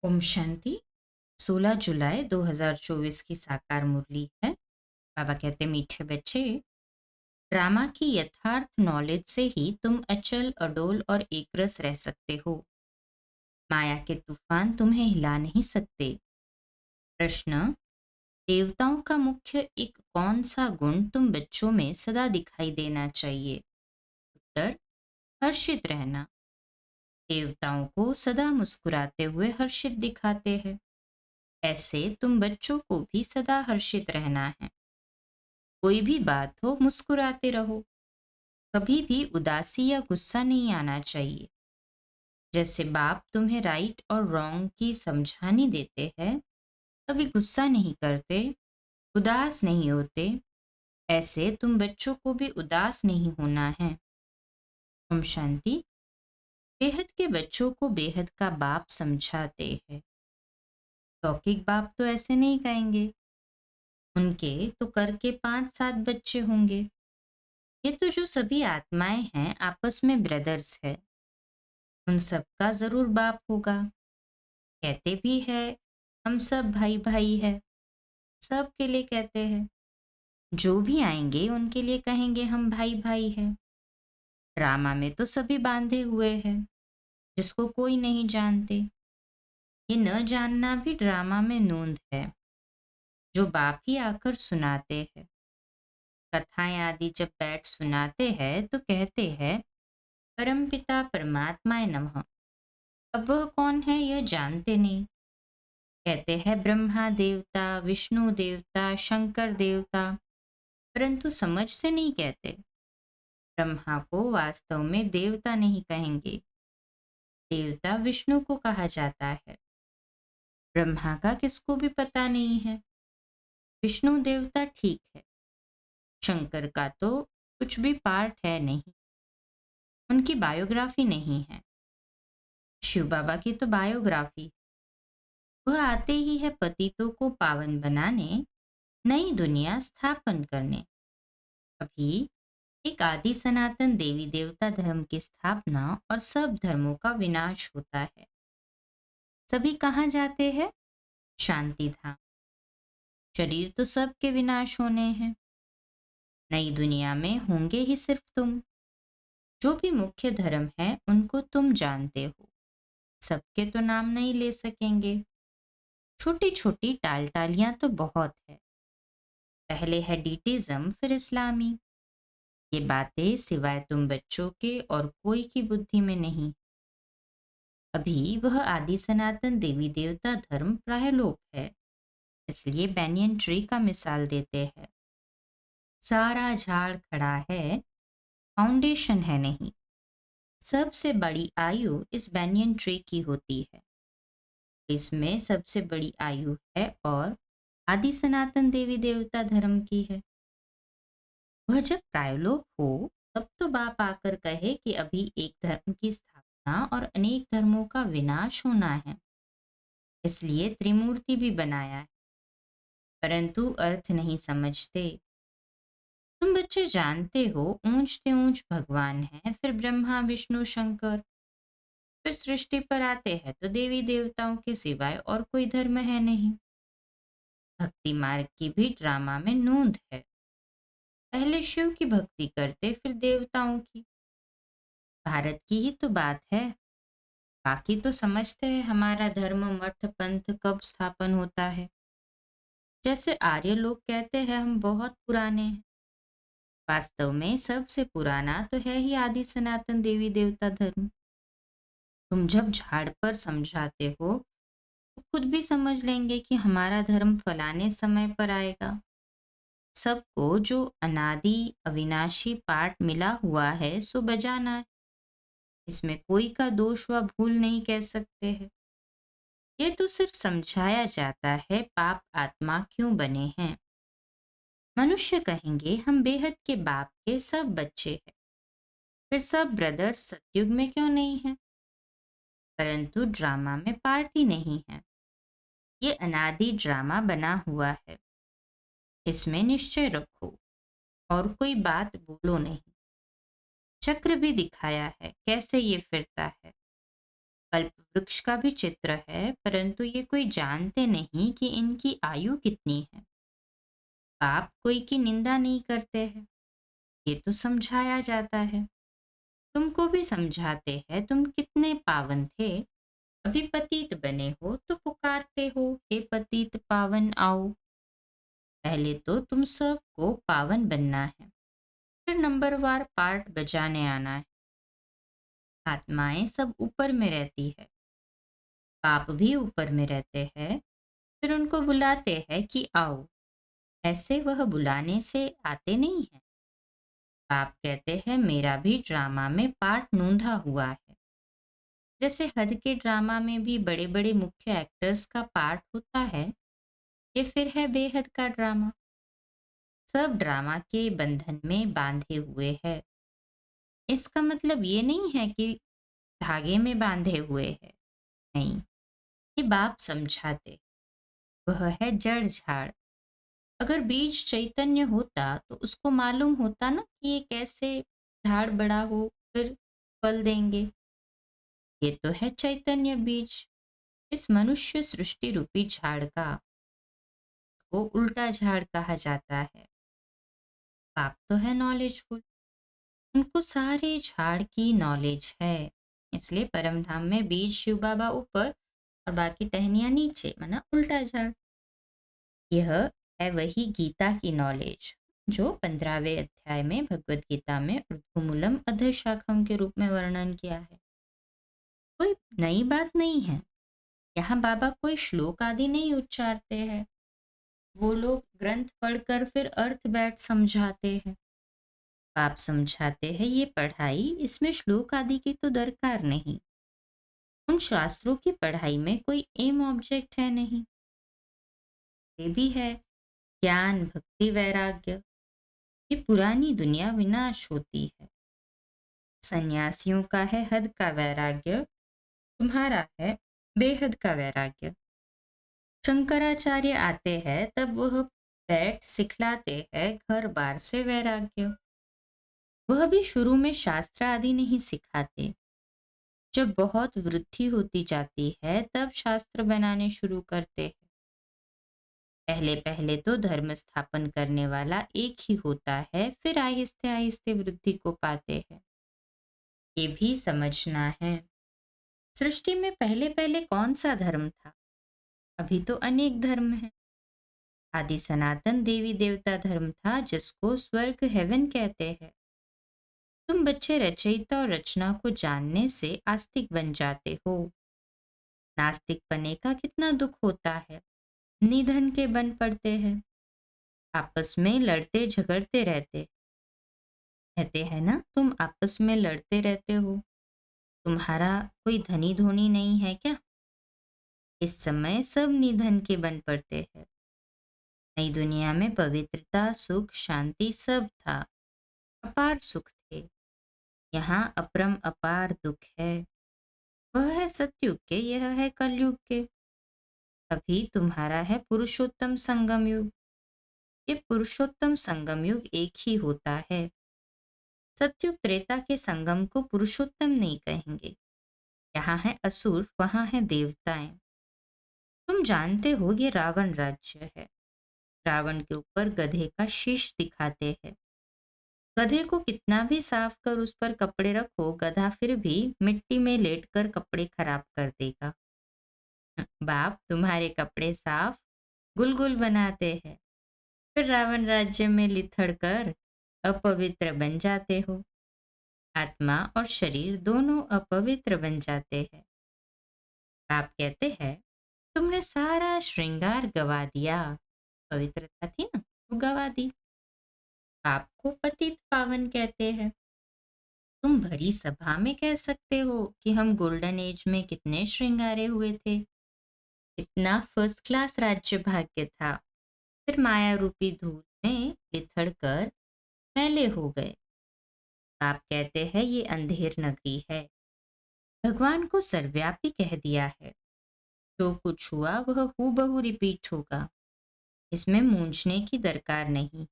ओम शांति। 16 जुलाई 2024 की साकार मुरली है। बाबा कहते मीठे बच्चे, ड्रामा की यथार्थ नॉलेज से ही तुम अचल अडोल और एकरस रह सकते हो। माया के तूफान तुम्हें हिला नहीं सकते। प्रश्न, देवताओं का मुख्य एक कौन सा गुण तुम बच्चों में सदा दिखाई देना चाहिए? उत्तर, हर्षित रहना। देवताओं को सदा मुस्कुराते हुए हर्षित दिखाते हैं। ऐसे तुम बच्चों को भी सदा हर्षित रहना है। कोई भी बात हो मुस्कुराते रहो। कभी भी उदासी या गुस्सा नहीं आना चाहिए। जैसे बाप तुम्हें राइट और रॉन्ग की समझानी देते हैं, कभी गुस्सा नहीं करते, उदास नहीं होते, ऐसे तुम बच्चों को भी उदास नहीं होना है। ओम शांति। बेहद के बच्चों को बेहद का बाप समझाते हैं। लौकिक बाप तो ऐसे नहीं कहेंगे। उनके तो करके 5-7 बच्चे होंगे। ये तो जो सभी आत्माएं हैं आपस में ब्रदर्स है, उन सबका जरूर बाप होगा। कहते भी है हम सब भाई भाई है, सब के लिए कहते हैं। जो भी आएंगे उनके लिए कहेंगे हम भाई भाई है। ड्रामा में तो सभी बांधे हुए हैं, जिसको कोई नहीं जानते। ये न जानना भी ड्रामा में नूंद है, जो बाप ही आकर सुनाते हैं। कथाएं आदि जब बैठ सुनाते हैं तो कहते हैं परमपिता परमात्माए नमः। अब वह कौन है यह जानते नहीं। कहते हैं ब्रह्मा देवता, विष्णु देवता, शंकर देवता, परंतु समझ से नहीं कहते। ब्रह्मा को वास्तव में देवता नहीं कहेंगे। देवता विष्णु को कहा जाता है। ब्रह्मा का किसको भी पता नहीं है। विष्णु देवता ठीक है, शंकर का तो कुछ भी पार्ट है नहीं, उनकी बायोग्राफी नहीं है। शिव बाबा की तो बायोग्राफी। वह आते ही है पतितों को पावन बनाने, नई दुनिया स्थापन करने। अभी एक आदि सनातन देवी देवता धर्म की स्थापना और सब धर्मों का विनाश होता है। सभी कहाँ जाते हैं? शांति धाम। शरीर तो सबके विनाश होने हैं। नई दुनिया में होंगे ही सिर्फ तुम। जो भी मुख्य धर्म है उनको तुम जानते हो, सबके तो नाम नहीं ले सकेंगे। छोटी छोटी टाल टालियां तो बहुत है। पहले है डीटिज्म, फिर इस्लामी। ये बातें सिवाय तुम बच्चों के और कोई की बुद्धि में नहीं। अभी वह आदि सनातन देवी देवता धर्म प्राय लोप है, इसलिए बैनियन ट्री का मिसाल देते हैं। सारा झाड़ खड़ा है, फाउंडेशन है नहीं। सबसे बड़ी आयु इस बैनियन ट्री की होती है। इसमें सबसे बड़ी आयु है और आदि सनातन देवी देवता धर्म की है। वह जब प्रायलोक हो तब तो बाप आकर कहे कि अभी एक धर्म की स्थापना और अनेक धर्मों का विनाश होना है, इसलिए त्रिमूर्ति भी बनाया है, परंतु अर्थ नहीं समझते। तुम बच्चे जानते हो ऊंचते ऊंच भगवान है, फिर ब्रह्मा विष्णु शंकर, फिर सृष्टि पर आते हैं तो देवी देवताओं के सिवाय और कोई धर्म है नहीं। भक्ति मार्ग की भी ड्रामा में नूंद है। पहले शिव की भक्ति करते, फिर देवताओं की। भारत की ही तो बात है। बाकी तो समझते हैं हमारा धर्म मठ पंथ कब स्थापन होता है। जैसे आर्य लोग कहते हैं हम बहुत पुराने हैं। वास्तव में सबसे पुराना तो है ही आदि सनातन देवी देवता धर्म। तुम जब झाड़ पर समझाते हो तो खुद भी समझ लेंगे कि हमारा धर्म फलाने समय पर आएगा। सबको जो अनादि अविनाशी पाठ मिला हुआ है सो बजाना है। इसमें कोई का दोष व भूल नहीं कह सकते हैं। ये तो सिर्फ समझाया जाता है पाप आत्मा क्यों बने हैं। मनुष्य कहेंगे हम बेहद के बाप के सब बच्चे हैं, फिर सब ब्रदर्स सतयुग में क्यों नहीं है? परंतु ड्रामा में पार्टी नहीं है। ये अनादि ड्रामा बना हुआ है, इसमें निश्चय रखो और कोई बात बोलो नहीं। चक्र भी दिखाया है कैसे ये फिरता है। कल्प वृक्ष का भी चित्र है, परंतु ये कोई जानते नहीं कि इनकी आयु कितनी है। बाप कोई की निंदा नहीं करते हैं, ये तो समझाया जाता है। तुमको भी समझाते हैं, तुम कितने पावन थे। अभी पतित बने हो तो पुकारते हो, हे पतित पावन आओ। पहले तो तुम सबको पावन बनना है, फिर नंबरवार पार्ट बजाने आना है। आत्माएं सब ऊपर में रहती है, पाप भी ऊपर में रहते हैं। फिर उनको बुलाते हैं कि आओ। ऐसे वह बुलाने से आते नहीं है। पाप कहते हैं मेरा भी ड्रामा में पार्ट नूंधा हुआ है। जैसे हद के ड्रामा में भी बड़े बड़े मुख्य एक्टर्स का पार्ट होता है, ये फिर है बेहद का ड्रामा। सब ड्रामा के बंधन में बांधे हुए है। इसका मतलब ये नहीं है कि धागे में बांधे हुए है, नहीं। ये बाप समझाते, वह है जड़ झाड़। अगर बीज चैतन्य होता तो उसको मालूम होता ना कि ये कैसे झाड़ बड़ा हो फिर फल देंगे। ये तो है चैतन्य बीज। इस मनुष्य सृष्टि रूपी झाड़ का वो उल्टा झाड़ कहा जाता है। बाप तो है नॉलेजफुल, उनको सारे झाड़ की नॉलेज है। इसलिए परम धाम में बीज शिव बाबा ऊपर और बाकी टहनियां नीचे, माना उल्टा झाड़। यह है वही गीता की नॉलेज जो 15वें अध्याय में भगवत गीता में ऊर्ध्वमूलम अधशाखम के रूप में वर्णन किया है। कोई नई बात नहीं है। यहाँ बाबा कोई श्लोक आदि नहीं उच्चारते हैं। वो लोग ग्रंथ पढ़कर फिर अर्थ बैठ समझाते हैं। आप समझाते हैं ये पढ़ाई, इसमें श्लोक आदि की तो दरकार नहीं। उन शास्त्रों की पढ़ाई में कोई एम ऑब्जेक्ट है नहीं। ये भी है ज्ञान भक्ति वैराग्य। ये पुरानी दुनिया विनाश होती है। सन्यासियों का है हद का वैराग्य, तुम्हारा है बेहद का वैराग्य। शंकराचार्य आते हैं तब वह बैठ सिखलाते हैं घर बार से वैराग्य। वह भी शुरू में शास्त्र आदि नहीं सिखाते। जब बहुत वृद्धि होती जाती है तब शास्त्र बनाने शुरू करते हैं। पहले पहले तो धर्म स्थापन करने वाला एक ही होता है, फिर आहिस्ते आहिस्ते वृद्धि को पाते हैं। ये भी समझना है, सृष्टि में पहले पहले कौन सा धर्म था? अभी तो अनेक धर्म हैं। आदि सनातन देवी देवता धर्म था जिसको स्वर्ग हेवन कहते हैं। तुम बच्चे रचयिता और रचना को जानने से आस्तिक बन जाते हो। नास्तिक बने का कितना दुख होता है। निधन के बन पड़ते हैं, आपस में लड़ते झगड़ते रहते कहते हैं ना, तुम आपस में लड़ते रहते हो, तुम्हारा कोई धनी धोनी नहीं है क्या? इस समय सब निधन के बन पड़ते हैं। नई दुनिया में पवित्रता सुख शांति सब था, अपार सुख थे। यहाँ अपरम अपार दुख है। वह है सतयुग के, यह है कलयुग के। अभी तुम्हारा है पुरुषोत्तम संगम युग। ये पुरुषोत्तम संगम युग एक ही होता है। सतयुग त्रेता के संगम को पुरुषोत्तम नहीं कहेंगे। यहाँ है असुर, वहां है देवताएं। तुम जानते हो ये रावण राज्य है। रावण के ऊपर गधे का शीश दिखाते हैं। गधे को कितना भी साफ कर उस पर कपड़े रखो, गधा फिर भी मिट्टी में लेटकर कपड़े खराब कर देगा। बाप तुम्हारे कपड़े साफ गुलगुल बनाते हैं, फिर रावण राज्य में लिथड़ कर अपवित्र बन जाते हो। आत्मा और शरीर दोनों अपवित्र बन जाते हैं। आप कहते हैं तुमने सारा श्रृंगार गवा दिया, पवित्रता थी ना वो गवा दी। आपको पतित पावन कहते हैं। तुम भरी सभा में कह सकते हो कि हम गोल्डन एज में कितने श्रृंगारे हुए थे, इतना फर्स्ट क्लास राज्य भाग्य था। फिर माया रूपी धूल में लिथड़ कर मैले हो गए। आप कहते हैं ये अंधेर नगरी है। भगवान को सर्वव्यापी कह दिया है। जो कुछ हुआ वह हूबहू रिपीट होगा, इसमें मूंझने की दरकार नहीं।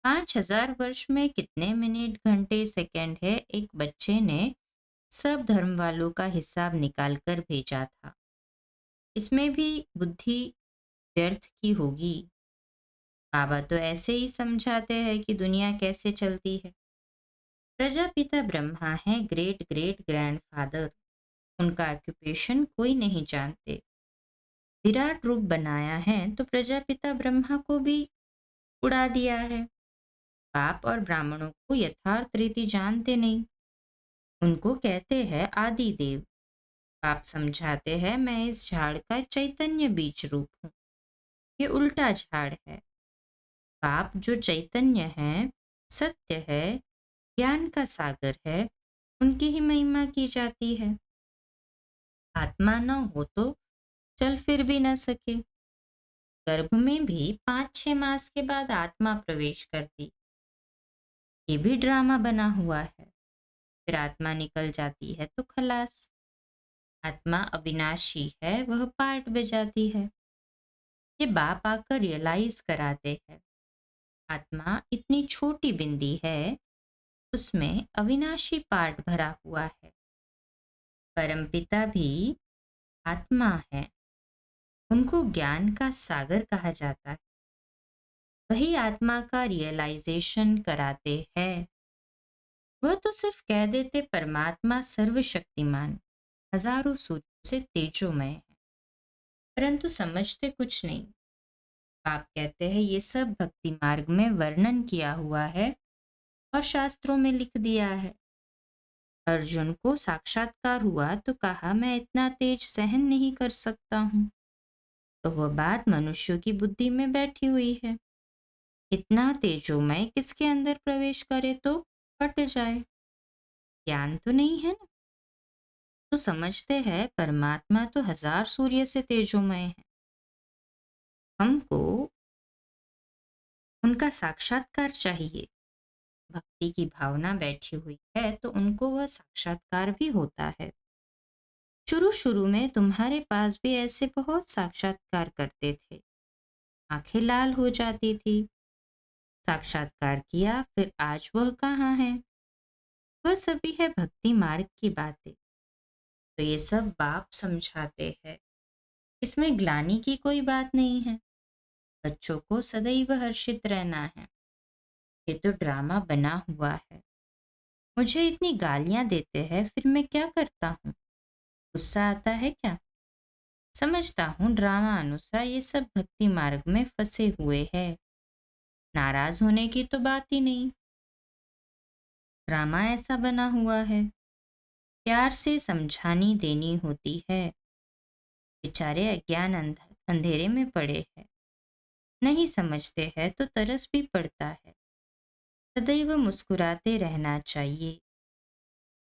5000 वर्ष में कितने मिनट घंटे सेकंड है, एक बच्चे ने सब धर्म वालों का हिसाब निकाल कर भेजा था। इसमें भी बुद्धि व्यर्थ की होगी। बाबा तो ऐसे ही समझाते हैं कि दुनिया कैसे चलती है। प्रजापिता ब्रह्मा है, ग्रेट ग्रेट ग्रैंडफादर। उनका ऑक्यूपेशन कोई नहीं जानते। विराट रूप बनाया है तो प्रजापिता ब्रह्मा को भी उड़ा दिया है। बाप और ब्राह्मणों को यथार्थ रीति जानते नहीं। उनको कहते हैं आदि देव। बाप समझाते हैं मैं इस झाड़ का चैतन्य बीज रूप हूँ। ये उल्टा झाड़ है। बाप जो चैतन्य है, सत्य है, ज्ञान का सागर है, उनकी ही महिमा की जाती है। आत्मा न हो तो चल फिर भी न सके। गर्भ में भी 5-6 मास के बाद आत्मा प्रवेश करती। ये भी ड्रामा बना हुआ है। फिर आत्मा निकल जाती है तो खलास। आत्मा अविनाशी है, वह पार्ट बजाती है। ये बाप आकर रियलाइज कराते हैं। आत्मा इतनी छोटी बिंदी है, उसमें अविनाशी पार्ट भरा हुआ है। परमपिता भी आत्मा है। उनको ज्ञान का सागर कहा जाता है। वही आत्मा का रियलाइजेशन कराते हैं। वह तो सिर्फ कह देते परमात्मा सर्वशक्तिमान, हजारों सूर्यों से तेजोमय है, परंतु समझते कुछ नहीं। आप कहते हैं ये सब भक्ति मार्ग में वर्णन किया हुआ है और शास्त्रों में लिख दिया है। अर्जुन को साक्षात्कार हुआ तो कहा मैं इतना तेज सहन नहीं कर सकता हूँ। तो वह बात मनुष्यों की बुद्धि में बैठी हुई है। इतना तेजोमय किसके अंदर प्रवेश करे तो फट जाए। ज्ञान तो नहीं है ना। तो समझते हैं परमात्मा तो हजार सूर्य से तेजोमय है। हमको उनका साक्षात्कार चाहिए। भक्ति की भावना बैठी हुई है तो उनको वह साक्षात्कार भी होता है। शुरू शुरू में तुम्हारे पास भी ऐसे बहुत साक्षात्कार करते थे। आंखें लाल हो जाती थी। साक्षात्कार किया, फिर आज वह कहाँ है? वह सभी है भक्ति मार्ग की बातें। तो ये सब बाप समझाते हैं। इसमें ग्लानि की कोई बात नहीं है। बच्चों को सदैव हर्षित रहना है। ये तो ड्रामा बना हुआ है। मुझे इतनी गालियां देते हैं, फिर मैं क्या करता हूँ? गुस्सा आता है क्या? समझता हूँ ड्रामा अनुसार ये सब भक्ति मार्ग में फंसे हुए हैं। नाराज होने की तो बात ही नहीं। ड्रामा ऐसा बना हुआ है। प्यार से समझानी देनी होती है। बेचारे अज्ञान अंधेरे में पड़े हैं। नहीं समझते हैं तो तरस भी पड़ता है। सदैव मुस्कुराते रहना चाहिए।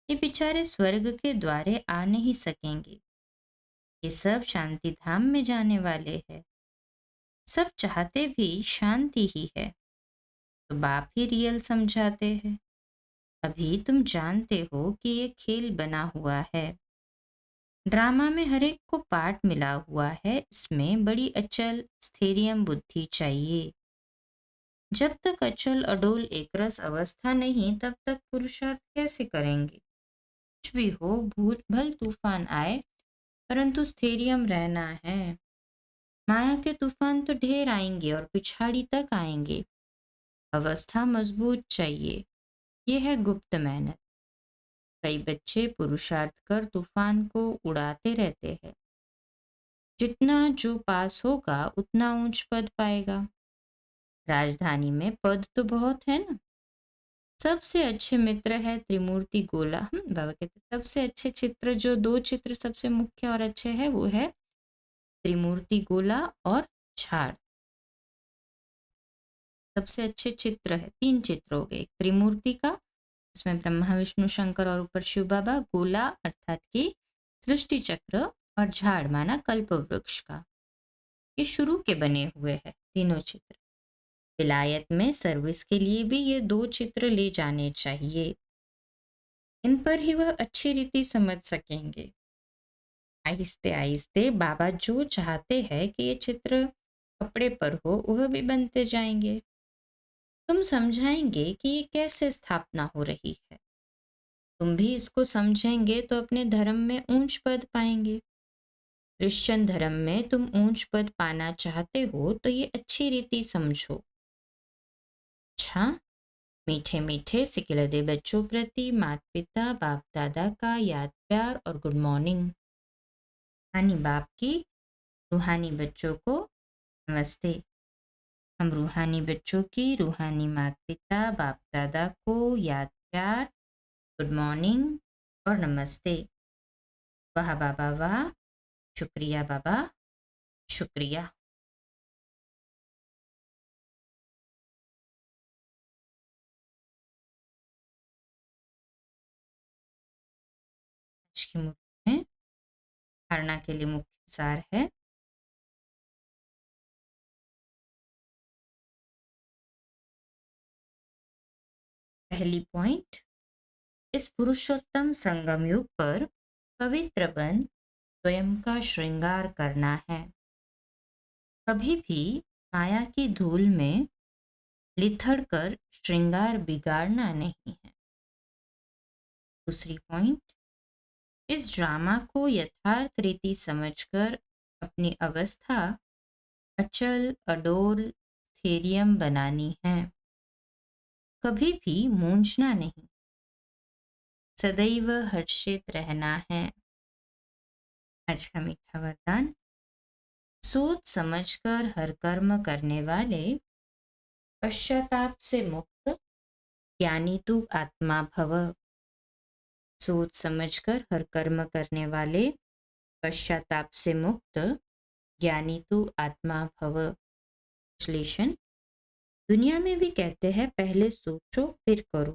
ये बेचारे स्वर्ग के द्वारे आ नहीं सकेंगे। ये सब शांति धाम में जाने वाले हैं। सब चाहते भी शांति ही है। तो बाप ही रियल समझाते हैं। अभी तुम जानते हो कि ये खेल बना हुआ है। ड्रामा में हर एक को पार्ट मिला हुआ है। इसमें बड़ी अचल स्थैर्यम बुद्धि चाहिए। जब तक अचल अडोल एकरस अवस्था नहीं, तब तक पुरुषार्थ कैसे करेंगे? कुछ भी हो, भूल भल तूफान आए, परंतु स्थैर्यम रहना है। माया के तूफान तो ढेर आएंगे और पिछाड़ी तक आएंगे। अवस्था मजबूत चाहिए। ये है गुप्त मेहनत। कई बच्चे पुरुषार्थ कर तूफान को उड़ाते रहते हैं। जितना जो पास होगा उतना ऊंच पद पाएगा। राजधानी में पद तो बहुत है ना। सबसे अच्छे मित्र है त्रिमूर्ति गोला। बाबा कहते सबसे अच्छे चित्र, जो दो चित्र सबसे मुख्य और अच्छे है, वो है त्रिमूर्ति गोला और झाड़। सबसे अच्छे चित्र है, 3 चित्र हो गए। एक त्रिमूर्ति का, इसमें ब्रह्मा विष्णु शंकर और ऊपर शिव बाबा। गोला अर्थात कि सृष्टि चक्र, और झाड़ माना कल्प वृक्ष का। ये शुरू के बने हुए हैं तीनों चित्र। विलायत में सर्विस के लिए भी ये 2 चित्र ले जाने चाहिए। इन पर ही वह अच्छी रीति समझ सकेंगे। आहिस्ते आहिस्ते बाबा जो चाहते हैं कि ये चित्र कपड़े पर हो, वह भी बनते जाएंगे। तुम समझाएंगे कि ये कैसे स्थापना हो रही है। तुम भी इसको समझेंगे तो अपने धर्म में ऊंच पद पाएंगे। क्रिश्चियन धर्म में तुम ऊंच पद पाना चाहते हो तो ये अच्छी रीति समझो। अच्छा, मीठे मीठे सिकिलदे बच्चों प्रति माता पिता बाप दादा का याद प्यार और गुड मॉर्निंग। रूहानी बाप की रूहानी बच्चों को नमस्ते। हम रूहानी बच्चों की रूहानी माता पिता बाप दादा को याद प्यार, गुड मॉर्निंग और नमस्ते। वाह बाबा वाह, शुक्रिया बाबा, शुक्रिया। आज की मुद्रा में धारणा के लिए मुख्य सार है। पहली पॉइंट, इस पुरुषोत्तम संगम युग पर पवित्र बन स्वयं का श्रृंगार करना है। कभी भी माया की धूल में लिथड़ कर श्रृंगार बिगाड़ना नहीं है। दूसरी पॉइंट, इस ड्रामा को यथार्थ रीति समझकर अपनी अवस्था अचल अडोल स्थैर्यम बनानी है। कभी भी मूंझना नहीं, सदैव हर्षित रहना है। आज का मीठा वरदान, सोच समझकर हर कर्म करने वाले पश्चाताप से मुक्त ज्ञानी तू आत्मा भव। सोच समझकर हर कर्म करने वाले पश्चाताप से मुक्त ज्ञानी तू आत्मा भव। विश्लेषण, दुनिया में भी कहते हैं पहले सोचो फिर करो।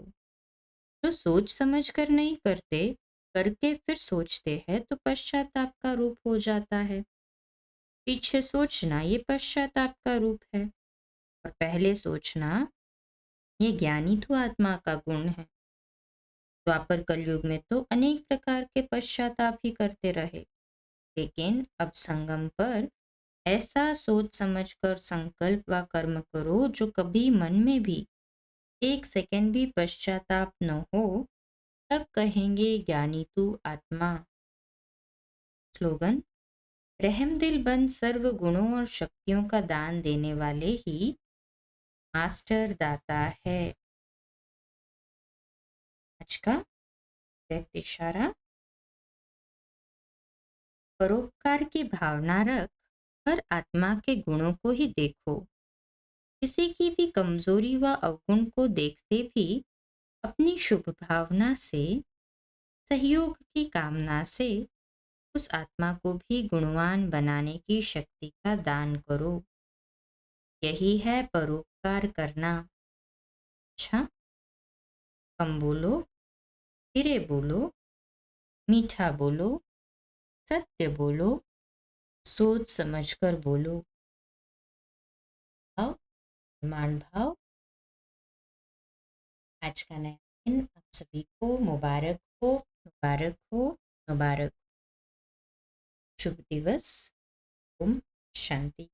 जो सोच समझ कर नहीं करते, करके फिर सोचते हैं तो पश्चाताप का रूप हो जाता है। पीछे सोचना ये पश्चाताप का रूप है और पहले सोचना ये ज्ञानी तो आत्मा का गुण है। द्वापर कलयुग में तो अनेक प्रकार के पश्चाताप ही करते रहे, लेकिन अब संगम पर ऐसा सोच समझ कर संकल्प व कर्म करो जो कभी मन में भी एक सेकंड भी पश्चाताप न हो, तब कहेंगे ज्ञानी तू आत्मा। स्लोगन, रहमदिल बन सर्व गुणों और शक्तियों का दान देने वाले ही मास्टर दाता है। आज का व्यक्त इशारा, परोपकार की भावना रख हर आत्मा के गुणों को ही देखो। किसी की भी कमजोरी व अवगुण को देखते भी अपनी शुभ भावना से, सहयोग की कामना से उस आत्मा को भी गुणवान बनाने की शक्ति का दान करो। यही है परोपकार करना। अच्छा, कम बोलो, धीरे बोलो, मीठा बोलो, सत्य बोलो, सोच समझकर बोलो। भाव, मान भाव। आज का नया दिन आप सभी को मुबारक हो, मुबारक हो, मुबारक। शुभ दिवस। ओम शांति।